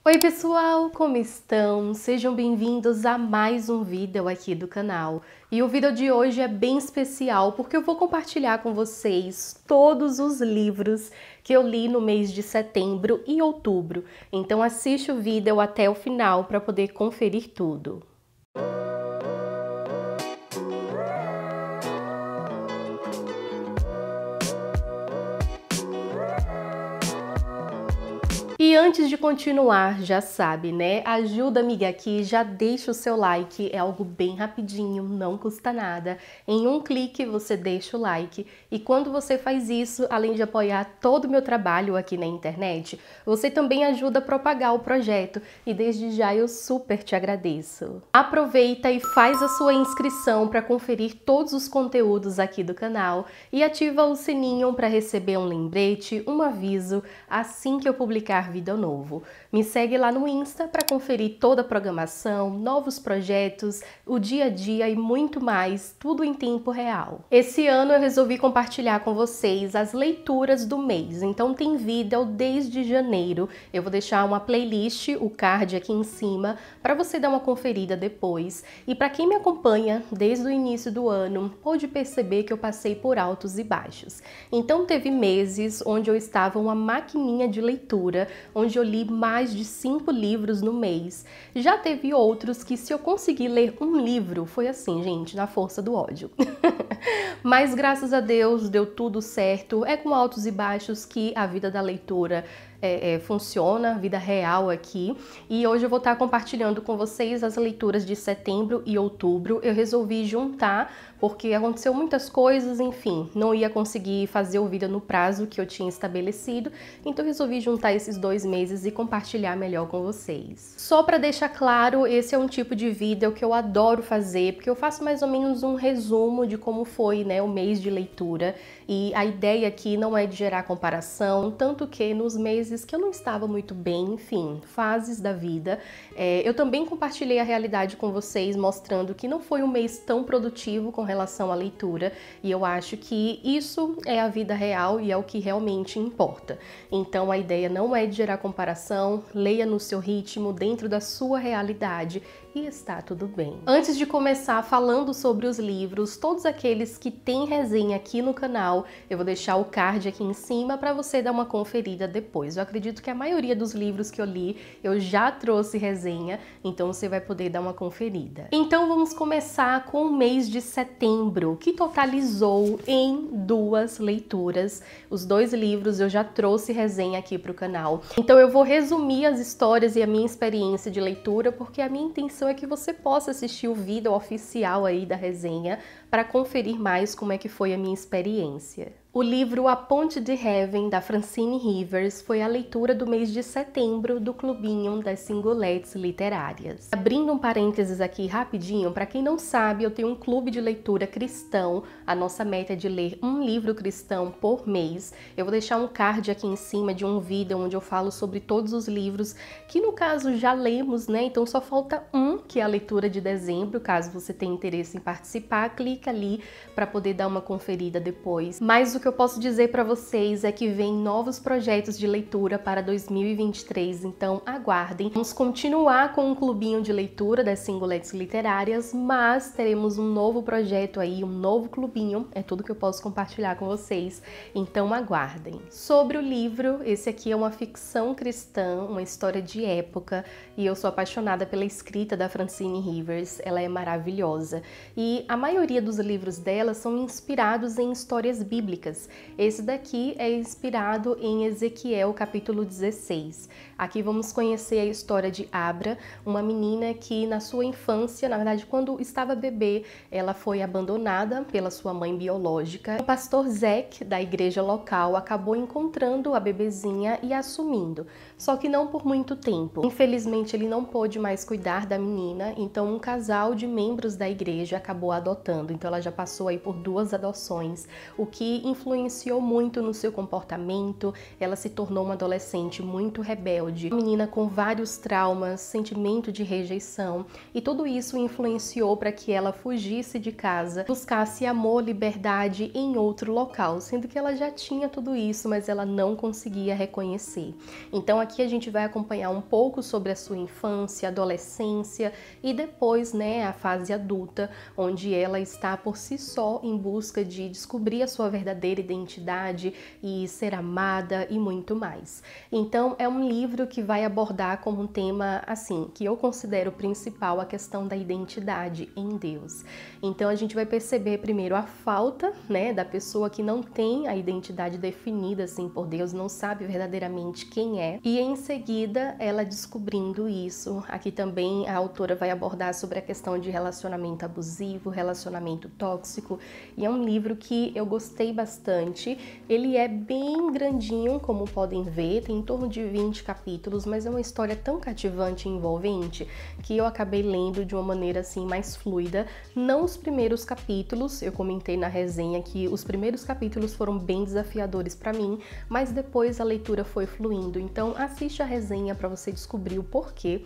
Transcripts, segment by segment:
Oi pessoal, como estão? Sejam bem-vindos a mais um vídeo aqui do canal. E o vídeo de hoje é bem especial porque eu vou compartilhar com vocês todos os livros que eu li no mês de setembro e outubro. Então assiste o vídeo até o final para poder conferir tudo. E antes de continuar, já sabe, né? Ajuda a amiga aqui, já deixa o seu like, é algo bem rapidinho, não custa nada. Em um clique você deixa o like e quando você faz isso, além de apoiar todo o meu trabalho aqui na internet, você também ajuda a propagar o projeto e desde já eu super te agradeço. Aproveita e faz a sua inscrição para conferir todos os conteúdos aqui do canal e ativa o sininho para receber um lembrete, um aviso assim que eu publicar vídeo novo. Me segue lá no Insta para conferir toda a programação, novos projetos, o dia a dia e muito mais, tudo em tempo real. Esse ano eu resolvi compartilhar com vocês as leituras do mês, então tem vídeo desde janeiro. Eu vou deixar uma playlist, o card aqui em cima, para você dar uma conferida depois. E para quem me acompanha desde o início do ano, pode perceber que eu passei por altos e baixos. Então teve meses onde eu estava uma maquininha de leitura, onde eu li mais de 5 livros no mês. Já teve outros que se eu conseguir ler um livro, foi assim, gente, na força do ódio. Mas graças a Deus deu tudo certo, é com altos e baixos que a vida da leitura funciona, vida real aqui. E hoje eu vou estar compartilhando com vocês as leituras de setembro e outubro. Eu resolvi juntar porque aconteceu muitas coisas, enfim, não ia conseguir fazer o vídeo no prazo que eu tinha estabelecido, então eu resolvi juntar esses 2 meses e compartilhar melhor com vocês. Só para deixar claro, esse é um tipo de vídeo que eu adoro fazer, porque eu faço mais ou menos um resumo de como foi, né, o mês de leitura, e a ideia aqui não é de gerar comparação, tanto que nos meses que eu não estava muito bem, enfim, fases da vida, eu também compartilhei a realidade com vocês, mostrando que não foi um mês tão produtivo com relação à leitura, e eu acho que isso é a vida real e é o que realmente importa. Então a ideia não é de gerar comparação, leia no seu ritmo, dentro da sua realidade, e está tudo bem. Antes de começar falando sobre os livros, todos aqueles que têm resenha aqui no canal, eu vou deixar o card aqui em cima para você dar uma conferida depois. Eu acredito que a maioria dos livros que eu li, eu já trouxe resenha, então você vai poder dar uma conferida. Então vamos começar com o mês de setembro, que totalizou em 2 leituras. Os 2 livros eu já trouxe resenha aqui para o canal. Então eu vou resumir as histórias e a minha experiência de leitura, porque a minha intenção é que você possa assistir o vídeo oficial aí da resenha para conferir mais como é que foi a minha experiência. O livro A Ponte de Heaven, da Francine Rivers, foi a leitura do mês de setembro do Clubinho das Singulettes Literárias. Abrindo um parênteses aqui rapidinho, para quem não sabe, eu tenho um clube de leitura cristão. A nossa meta é de ler um livro cristão por mês. Eu vou deixar um card aqui em cima de um vídeo onde eu falo sobre todos os livros que no caso já lemos, né? Então só falta um, que é a leitura de dezembro. Caso você tenha interesse em participar, clica ali para poder dar uma conferida depois. Mas o que eu posso dizer para vocês é que vem novos projetos de leitura para 2023, então aguardem. Vamos continuar com um clubinho de leitura das Singulettes Literárias, mas teremos um novo projeto aí, um novo clubinho, é tudo que eu posso compartilhar com vocês, então aguardem. Sobre o livro, esse aqui é uma ficção cristã, uma história de época, e eu sou apaixonada pela escrita da Francine Rivers, ela é maravilhosa. E a maioria dos livros dela são inspirados em histórias bíblicas. Esse daqui é inspirado em Ezequiel capítulo 16. Aqui vamos conhecer a história de Abra, uma menina que na sua infância, na verdade quando estava bebê, ela foi abandonada pela sua mãe biológica. O pastor Zek, da igreja local, acabou encontrando a bebezinha e assumindo, só que não por muito tempo. Infelizmente ele não pôde mais cuidar da menina, então um casal de membros da igreja acabou adotando, então ela já passou aí por 2 adoções, o que influenciou muito no seu comportamento. Ela se tornou uma adolescente muito rebelde, uma menina com vários traumas, sentimento de rejeição, e tudo isso influenciou para que ela fugisse de casa, buscasse amor, liberdade em outro local, sendo que ela já tinha tudo isso, mas ela não conseguia reconhecer. Então aqui a gente vai acompanhar um pouco sobre a sua infância, adolescência e depois, né, a fase adulta, onde ela está por si só em busca de descobrir a sua verdadeira identidade e ser amada e muito mais. Então é um livro que vai abordar como um tema assim, que eu considero principal, a questão da identidade em Deus. Então a gente vai perceber primeiro a falta, né, da pessoa que não tem a identidade definida assim por Deus, não sabe verdadeiramente quem é, e em seguida ela descobrindo isso. Aqui também a autora vai abordar sobre a questão de relacionamento abusivo, relacionamento tóxico, e é um livro que eu gostei bastante. Ele é bem grandinho, como podem ver, tem em torno de 20 capítulos, mas é uma história tão cativante e envolvente que eu acabei lendo de uma maneira assim mais fluida. Não os primeiros capítulos, eu comentei na resenha que os primeiros capítulos foram bem desafiadores para mim, mas depois a leitura foi fluindo. Então assiste a resenha para você descobrir o porquê.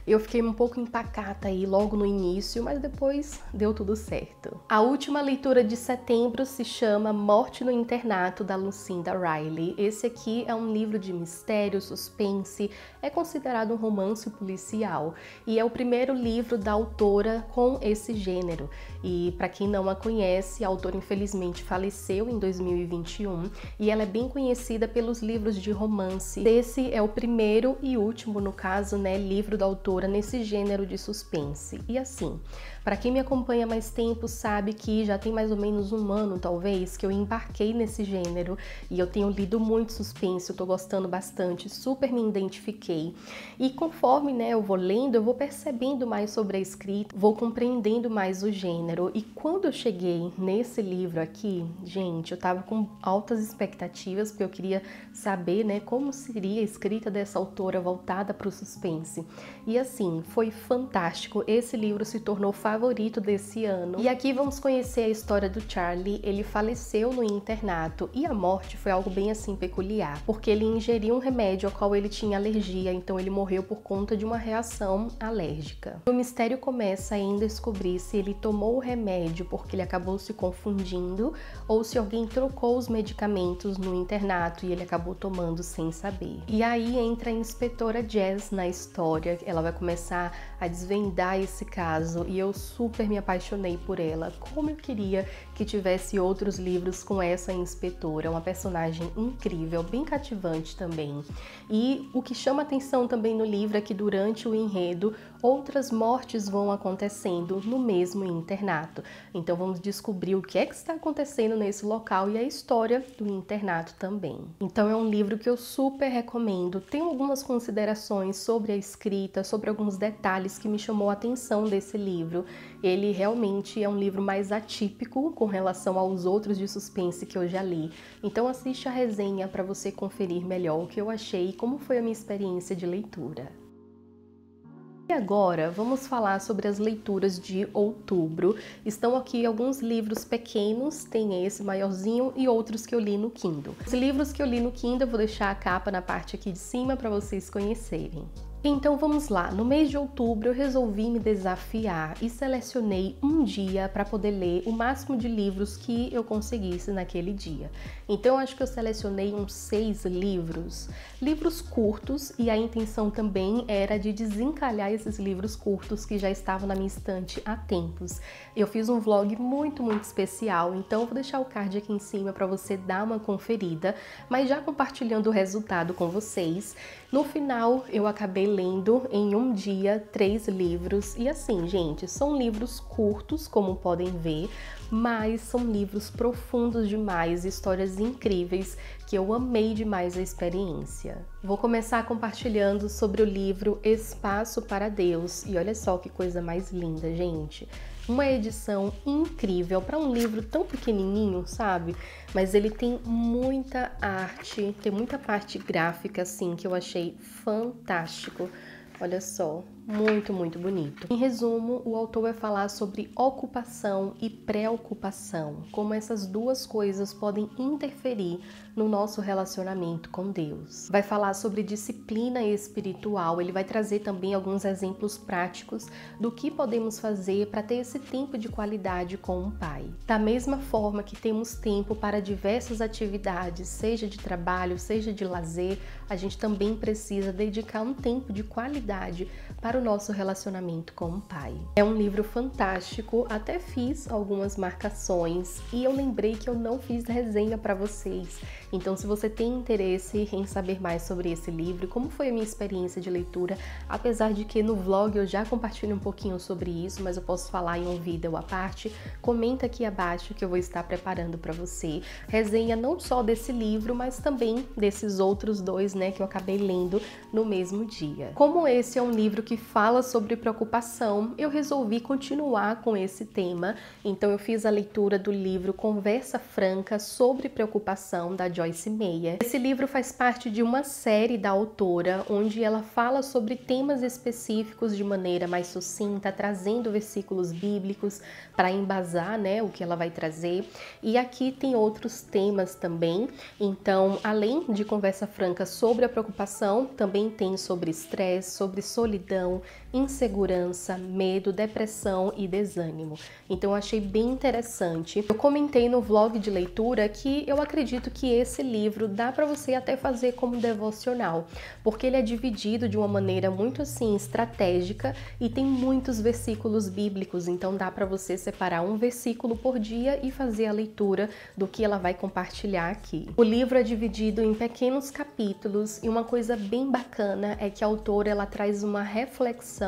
Eu fiquei um pouco empacata aí logo no início, mas depois deu tudo certo. A última leitura de setembro se chama Morte no Internato, da Lucinda Riley. Esse aqui é um livro de mistério, suspense, é considerado um romance policial e é o primeiro livro da autora com esse gênero. E para quem não a conhece, a autora infelizmente faleceu em 2021 e ela é bem conhecida pelos livros de romance. Esse é o primeiro e último, no caso, né, livro da autora nesse gênero de suspense. E assim, para quem me acompanha há mais tempo sabe que já tem mais ou menos um ano, talvez, que eu embarquei nesse gênero e eu tenho lido muito suspense, eu tô gostando bastante, super me identifiquei. E conforme, né, eu vou lendo, eu vou percebendo mais sobre a escrita, vou compreendendo mais o gênero. E quando eu cheguei nesse livro aqui, gente, eu tava com altas expectativas, porque eu queria saber, né, como seria a escrita dessa autora voltada para o suspense. E assim, foi fantástico. Esse livro se tornou favorito desse ano. E aqui vamos conhecer a história do Charlie. Ele faleceu no internato e a morte foi algo bem assim peculiar, porque ele ingeriu um remédio ao qual ele tinha alergia, então ele morreu por conta de uma reação alérgica. O mistério começa em descobrir se ele tomou o remédio porque ele acabou se confundindo ou se alguém trocou os medicamentos no internato e ele acabou tomando sem saber. E aí entra a inspetora Jazz na história. Ela vai começar a desvendar esse caso e eu super me apaixonei por ela. Como eu queria que tivesse outros livros com essa inspetora, uma personagem incrível, bem cativante também. E o que chama atenção também no livro é que durante o enredo outras mortes vão acontecendo no mesmo internato. Então vamos descobrir o que é que está acontecendo nesse local e a história do internato também. Então é um livro que eu super recomendo. Tem algumas considerações sobre a escrita, sobre alguns detalhes que me chamou a atenção desse livro. Ele realmente é um livro mais atípico com relação aos outros de suspense que eu já li. Então assiste a resenha para você conferir melhor o que eu achei e como foi a minha experiência de leitura. E agora vamos falar sobre as leituras de outubro. Estão aqui alguns livros pequenos, tem esse maiorzinho e outros que eu li no Kindle. Os livros que eu li no Kindle eu vou deixar a capa na parte aqui de cima para vocês conhecerem. Então vamos lá, no mês de outubro eu resolvi me desafiar e selecionei um dia para poder ler o máximo de livros que eu conseguisse naquele dia. Então acho que eu selecionei uns 6 livros curtos, e a intenção também era de desencalhar esses livros curtos que já estavam na minha estante há tempos. Eu fiz um vlog muito especial, então eu vou deixar o card aqui em cima para você dar uma conferida, mas já compartilhando o resultado com vocês. No final eu acabei lendo em um dia 3 livros e assim, gente, são livros curtos, como podem ver, mas são livros profundos demais, histórias incríveis que eu amei demais a experiência. Vou começar compartilhando sobre o livro Espaço para Deus e olha só que coisa mais linda, gente. Uma edição incrível para um livro tão pequenininho, sabe? Mas ele tem muita arte, tem muita parte gráfica assim que eu achei fantástico. Olha só, muito bonito. Em resumo, o autor vai falar sobre ocupação e preocupação, como essas duas coisas podem interferir no nosso relacionamento com Deus. Vai falar sobre disciplina espiritual, ele vai trazer também alguns exemplos práticos do que podemos fazer para ter esse tempo de qualidade com o Pai. Da mesma forma que temos tempo para diversas atividades, seja de trabalho, seja de lazer, a gente também precisa dedicar um tempo de qualidade para o nosso relacionamento com o Pai. É um livro fantástico, até fiz algumas marcações e eu lembrei que eu não fiz resenha para vocês. Então, se você tem interesse em saber mais sobre esse livro, como foi a minha experiência de leitura, apesar de que no vlog eu já compartilho um pouquinho sobre isso, mas eu posso falar em um vídeo à parte, comenta aqui abaixo que eu vou estar preparando para você. Resenha não só desse livro, mas também desses outros dois, né, que eu acabei lendo no mesmo dia. Como esse é um livro que fala sobre preocupação, eu resolvi continuar com esse tema, então eu fiz a leitura do livro Conversa Franca sobre Preocupação, da Joyce Meyer. Esse livro faz parte de uma série da autora, onde ela fala sobre temas específicos de maneira mais sucinta, trazendo versículos bíblicos para embasar, né, o que ela vai trazer. E aqui tem outros temas também, então, além de Conversa Franca sobre a preocupação, também tem sobre estresse, sobre solidão, insegurança, medo, depressão e desânimo. Então eu achei bem interessante. Eu comentei no vlog de leitura que eu acredito que esse livro dá para você até fazer como devocional, porque ele é dividido de uma maneira muito assim estratégica e tem muitos versículos bíblicos, então dá para você separar um versículo por dia e fazer a leitura do que ela vai compartilhar aqui. O livro é dividido em pequenos capítulos e uma coisa bem bacana é que a autora ela traz uma reflexão,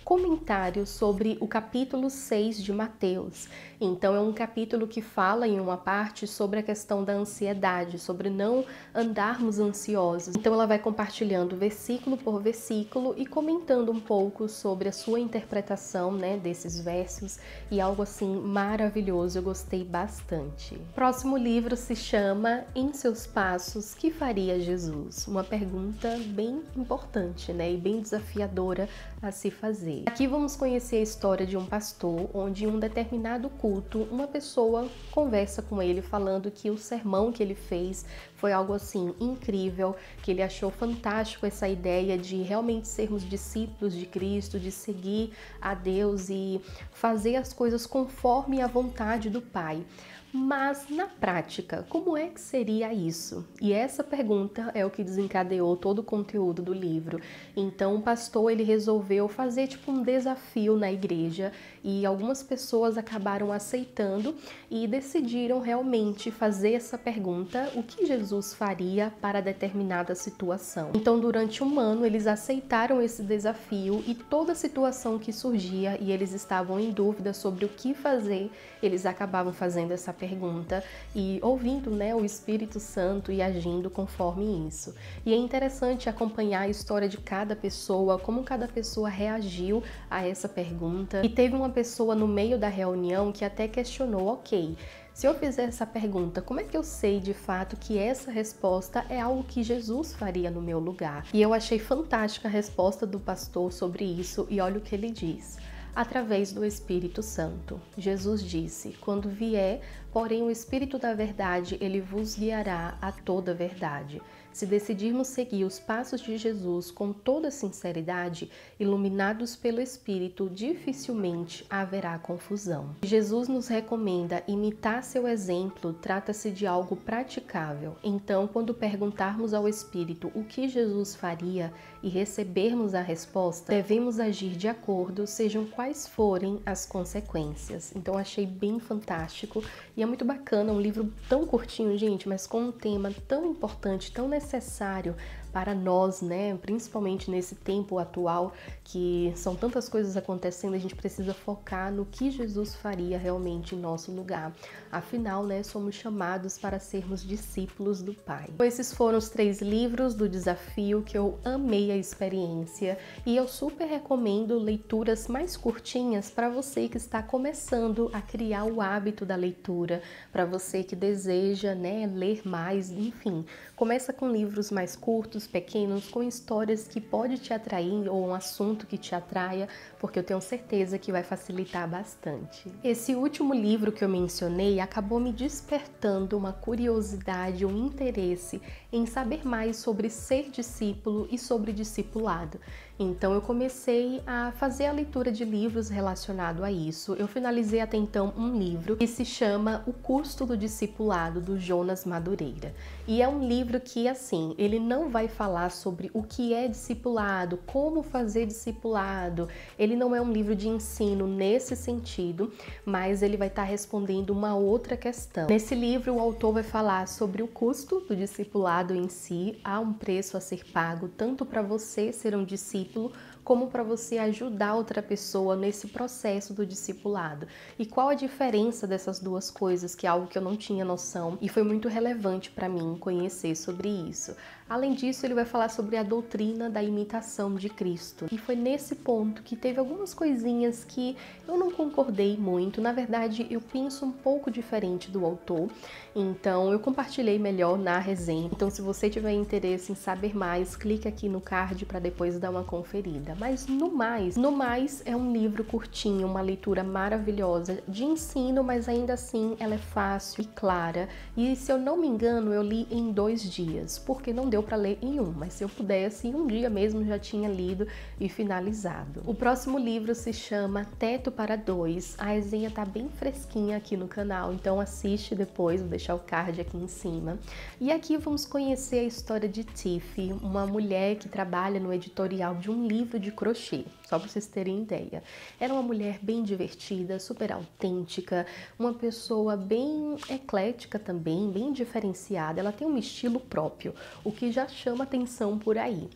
comentário sobre o capítulo 6 de Mateus. Então é um capítulo que fala em uma parte sobre a questão da ansiedade, sobre não andarmos ansiosos. Então ela vai compartilhando versículo por versículo e comentando um pouco sobre a sua interpretação, né, desses versos, e algo assim maravilhoso, eu gostei bastante. O próximo livro se chama Em Seus Passos, que faria Jesus? Uma pergunta bem importante, né, e bem desafiadora a se fazer. Aqui vamos conhecer a história de um pastor, onde em um determinado culto, uma pessoa conversa com ele falando que o sermão que ele fez foi algo assim incrível, que ele achou fantástico essa ideia de realmente sermos discípulos de Cristo, de seguir a Deus e fazer as coisas conforme a vontade do Pai. Mas na prática, como é que seria isso? E essa pergunta é o que desencadeou todo o conteúdo do livro. Então o pastor ele resolveu fazer tipo um desafio na igreja e algumas pessoas acabaram aceitando e decidiram realmente fazer essa pergunta: o que Jesus faria para determinada situação? Então durante um ano eles aceitaram esse desafio e toda situação que surgia e eles estavam em dúvida sobre o que fazer, eles acabavam fazendo essa pergunta e ouvindo, né, o Espírito Santo e agindo conforme isso. E é interessante acompanhar a história de cada pessoa, como cada pessoa reagiu a essa pergunta. E teve uma pessoa no meio da reunião que até questionou: ok, se eu fizer essa pergunta, como é que eu sei de fato que essa resposta é algo que Jesus faria no meu lugar? E eu achei fantástica a resposta do pastor sobre isso e olha o que ele diz: através do Espírito Santo. Jesus disse: quando vier, porém, o Espírito da verdade, ele vos guiará a toda a verdade. Se decidirmos seguir os passos de Jesus com toda sinceridade, iluminados pelo Espírito, dificilmente haverá confusão. Jesus nos recomenda imitar seu exemplo, trata-se de algo praticável. Então, quando perguntarmos ao Espírito o que Jesus faria e recebermos a resposta, devemos agir de acordo, sejam quais forem as consequências. Então, achei bem fantástico e é muito bacana, um livro tão curtinho, gente, mas com um tema tão importante, tão necessário para nós, né? Principalmente nesse tempo atual que são tantas coisas acontecendo, a gente precisa focar no que Jesus faria realmente em nosso lugar. Afinal, né, somos chamados para sermos discípulos do Pai. Então, esses foram os 3 livros do desafio que eu amei a experiência e eu super recomendo leituras mais curtinhas para você que está começando a criar o hábito da leitura, para você que deseja, né, ler mais, enfim. Começa com livros mais curtos, textos pequenos com histórias que pode te atrair ou um assunto que te atraia, porque eu tenho certeza que vai facilitar bastante. Esse último livro que eu mencionei acabou me despertando uma curiosidade, um interesse em saber mais sobre ser discípulo e sobre discipulado. Então eu comecei a fazer a leitura de livros relacionados a isso. Eu finalizei até então um livro que se chama O Custo do Discipulado, do Jonas Madureira. E é um livro que, assim, ele não vai falar sobre o que é discipulado, como fazer discipulado. Ele não é um livro de ensino nesse sentido, mas ele vai estar respondendo uma outra questão. Nesse livro, o autor vai falar sobre o custo do discipulado em si. Há um preço a ser pago, tanto para você ser um discípulo, como para você ajudar outra pessoa nesse processo do discipulado. E qual a diferença dessas duas coisas, que é algo que eu não tinha noção e foi muito relevante para mim conhecer sobre isso. Além disso, ele vai falar sobre a doutrina da imitação de Cristo. E foi nesse ponto que teve algumas coisinhas que eu não concordei muito. Na verdade, eu penso um pouco diferente do autor. Então, eu compartilhei melhor na resenha. Então, se você tiver interesse em saber mais, clique aqui no card para depois dar uma conferida. Mas no mais é um livro curtinho, uma leitura maravilhosa de ensino, mas ainda assim ela é fácil e clara. E se eu não me engano, eu li em 2 dias, porque não deu para ler em um, mas se eu pudesse, em um dia mesmo já tinha lido e finalizado. O próximo livro se chama Teto para Dois. A resenha tá bem fresquinha aqui no canal, então assiste depois, vou deixar o card aqui em cima. E aqui vamos conhecer a história de Tiff, uma mulher que trabalha no editorial de um livro de crochê, só para vocês terem ideia. Era uma mulher bem divertida, super autêntica, uma pessoa bem eclética também, bem diferenciada. Ela tem um estilo próprio, o que já chama atenção por aí.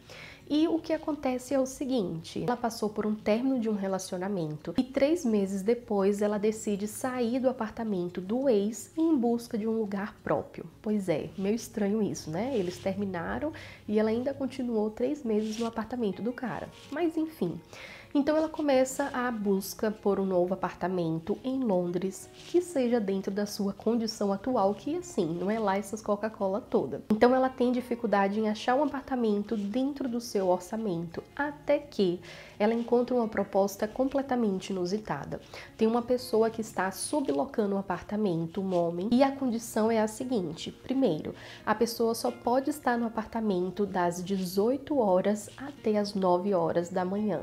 E o que acontece é o seguinte, ela passou por um término de um relacionamento e 3 meses depois ela decide sair do apartamento do ex em busca de um lugar próprio. Pois é, meio estranho isso, né? Eles terminaram e ela ainda continuou 3 meses no apartamento do cara. Mas enfim... Então ela começa a busca por um novo apartamento em Londres que seja dentro da sua condição atual, que assim, não é lá essas Coca-Cola toda. Então ela tem dificuldade em achar um apartamento dentro do seu orçamento, até que ela encontra uma proposta completamente inusitada. Tem uma pessoa que está sublocando o apartamento, um homem, e a condição é a seguinte: primeiro, a pessoa só pode estar no apartamento das 18 horas até as 9 horas da manhã.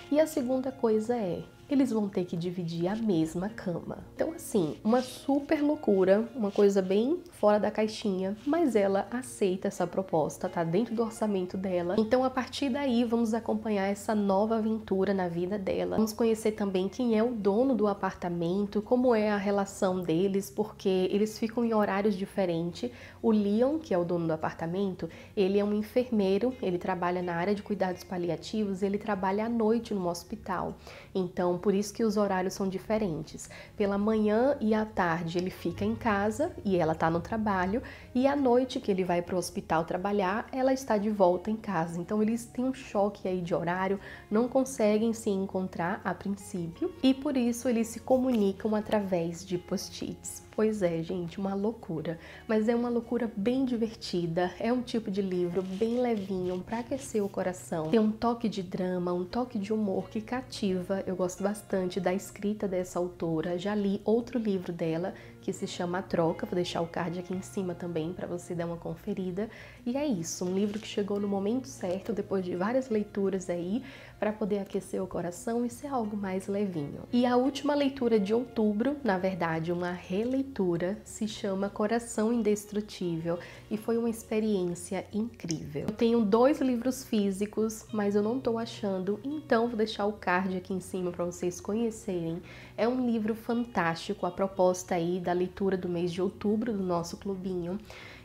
E a segunda coisa é, eles vão ter que dividir a mesma cama. Então assim, uma super loucura, uma coisa bem fora da caixinha, mas ela aceita essa proposta, tá dentro do orçamento dela. Então a partir daí vamos acompanhar essa nova aventura na vida dela. Vamos conhecer também quem é o dono do apartamento, como é a relação deles, porque eles ficam em horários diferentes. O Leon, que é o dono do apartamento, ele é um enfermeiro, ele trabalha na área de cuidados paliativos, ele trabalha à noite no hospital. Então, por isso que os horários são diferentes. Pela manhã e à tarde ele fica em casa e ela está no trabalho, e à noite que ele vai para o hospital trabalhar, ela está de volta em casa. Então eles têm um choque aí de horário, não conseguem se encontrar a princípio, e por isso eles se comunicam através de post-its. Pois é, gente, uma loucura, mas é uma loucura bem divertida, é um tipo de livro bem levinho para aquecer o coração, tem um toque de drama, um toque de humor que cativa. Eu gosto bastante da escrita dessa autora, já li outro livro dela que se chama A Troca, vou deixar o card aqui em cima também para você dar uma conferida. E é isso, um livro que chegou no momento certo, depois de várias leituras aí, para poder aquecer o coração e ser algo mais levinho. E a última leitura de outubro, na verdade uma releitura, se chama Coração Indestrutível e foi uma experiência incrível. Eu tenho 2 livros físicos, mas eu não estou achando, então vou deixar o card aqui em cima para vocês conhecerem. É um livro fantástico, a proposta aí da leitura do mês de outubro do nosso clubinho.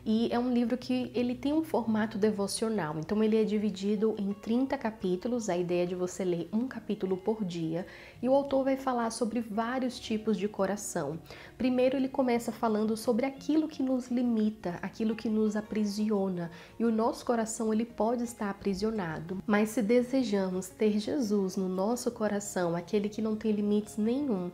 E é um livro que ele tem um formato devocional, então ele é dividido em 30 capítulos, a ideia é de você ler um capítulo por dia, e o autor vai falar sobre vários tipos de coração. Primeiro ele começa falando sobre aquilo que nos limita, aquilo que nos aprisiona, e o nosso coração ele pode estar aprisionado, mas se desejamos ter Jesus no nosso coração, aquele que não tem limites nenhum,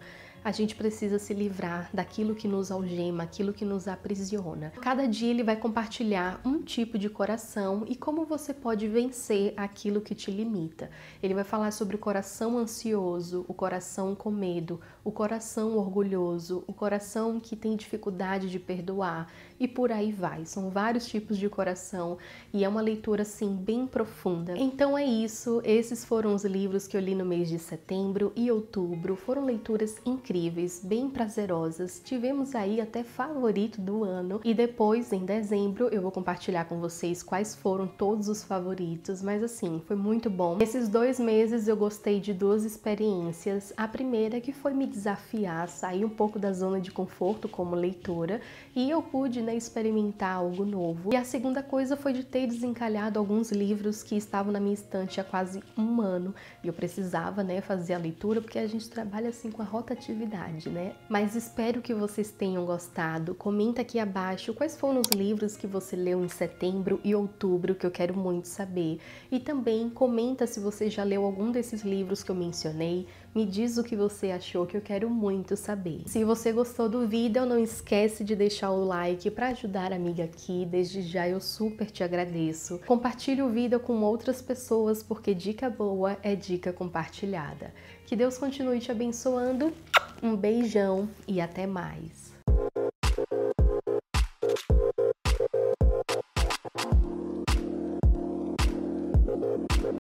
a gente precisa se livrar daquilo que nos algema, aquilo que nos aprisiona. Cada dia ele vai compartilhar um tipo de coração e como você pode vencer aquilo que te limita. Ele vai falar sobre o coração ansioso, o coração com medo, o coração orgulhoso, o coração que tem dificuldade de perdoar e por aí vai. São vários tipos de coração e é uma leitura assim bem profunda. Então é isso, esses foram os livros que eu li no mês de setembro e outubro. Foram leituras incríveis, bem prazerosas. Tivemos aí até favorito do ano e depois em dezembro eu vou compartilhar com vocês quais foram todos os favoritos, mas assim, foi muito bom. Esses 2 meses eu gostei de 2 experiências. A primeira que foi me desafiar, sair um pouco da zona de conforto como leitora e eu pude, né, experimentar algo novo. E a segunda coisa foi de ter desencalhado alguns livros que estavam na minha estante há quase um ano e eu precisava, né, fazer a leitura porque a gente trabalha assim com a rotatividade, né? Mas espero que vocês tenham gostado. Comenta aqui abaixo quais foram os livros que você leu em setembro e outubro, que eu quero muito saber. E também comenta se você já leu algum desses livros que eu mencionei. Me diz o que você achou, que eu quero muito saber. Se você gostou do vídeo, não esquece de deixar o like para ajudar a amiga aqui. Desde já eu super te agradeço. Compartilhe o vídeo com outras pessoas, porque dica boa é dica compartilhada. Que Deus continue te abençoando. Um beijão e até mais.